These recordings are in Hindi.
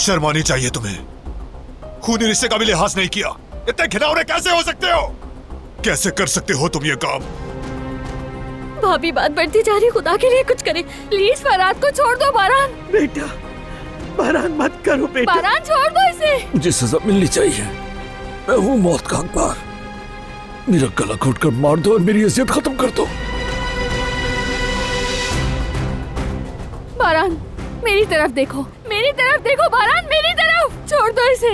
शर्म आनी चाहिए तुम्हें। खूनी रिश्ते का भी लिहाज नहीं किया। इतने घिनौने कैसे हो सकते हो? कैसे कर सकते हो तुम ये काम? भाभी बात बढ़ती जा रही, खुदा के लिए कुछ करें प्लीज। फरहाद को छोड़ दो बारान। बेटा बारान मत करो बेटा। बारान छोड़ दो इसे। मुझे सजा मिलनी चाहिए। मैं हूँ मौत का हकदार। मेरा गला घोट कर मार दो और मेरी इज्जत खत्म कर दो। बारान मेरी तरफ देखो, मेरी तरफ देखो बारान, मेरी तरफ। छोड़ दो इसे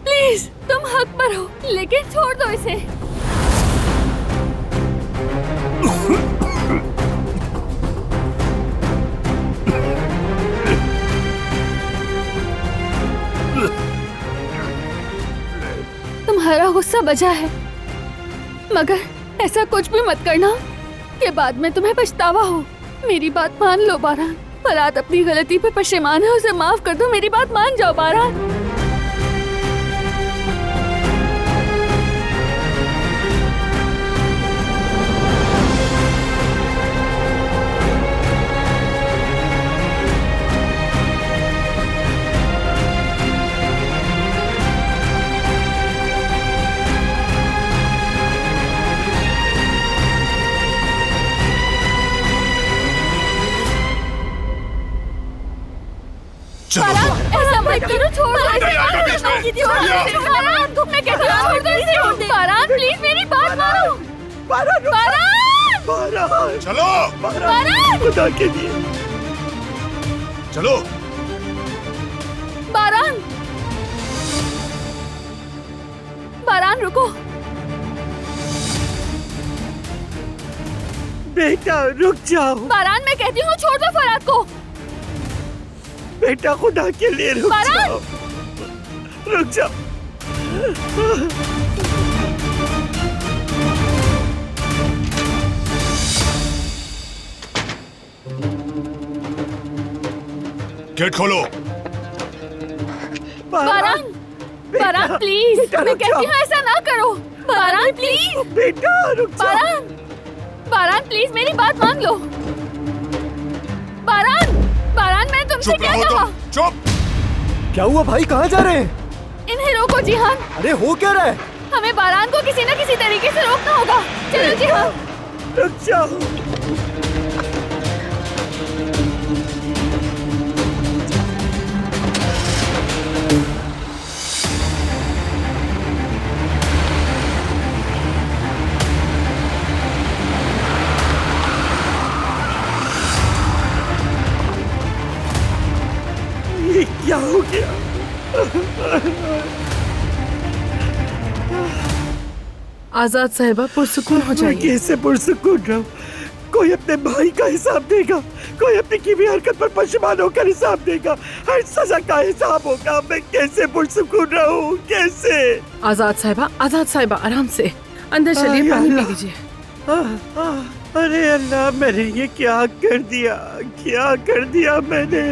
प्लीज। तुम हक पर हो लेकिन छोड़ दो इसे। तुम्हारा गुस्सा बजा है, मगर ऐसा कुछ भी मत करना कि बाद में तुम्हें पछतावा हो। मेरी बात मान लो बारान। फरहाद अपनी गलती पे पशेमान है, उसे माफ कर दो। मेरी बात मान जाओ बारान। ऐसा मत करो, छोड़ दो इसे। बारान तुमने कहते हो छोड़ दो इसे। बारान प्लीज मेरी बात मानो। बारान बारान बारान चलो बारान खुदा के लिए चलो। बारान बारान रुको। बेटा रुक जाओ। बारान मैं कहती हूँ छोड़ दो फरहाद को। बेटा खुदा के लिए रुक बारान! जाओ, रुक जाओ। गेट खोलो। बारान बारान प्लीज, बेटा, मैं रुक कहती जाओ। हूँ ऐसा ना करो। बारान प्लीज। बेटा रुक जाओ। बारान बारान प्लीज मेरी बात मान लो। बारान बारान मैंने तुमसे चुप क्या रहो कहा? तुम, चुप। क्या हुआ भाई, कहाँ जा रहे हैं? इन्हें रोको जिहान। अरे हो क्या रहा है? हमें बारान को किसी न किसी तरीके से रोकना होगा। चलो जिहान। रुक जाओ। ये क्या हो गया? आजाद साहिबा पुरसुकून हो मैं जाइए। कैसे पुरसुकून रहूं? कोई अपने भाई का हिसाब देगा, कोई अपनी की भी हरकत पर पशेमान होकर हिसाब देगा, हर सजा का हिसाब होगा। मैं कैसे पुरसुकून रहूं? कैसे? आजाद साहिबा आराम से अंदर चलिए, पानी पी लीजिए। अरे अल्लाह, मैंने ये क्या कर दिया? क्या कर दिया मैंने?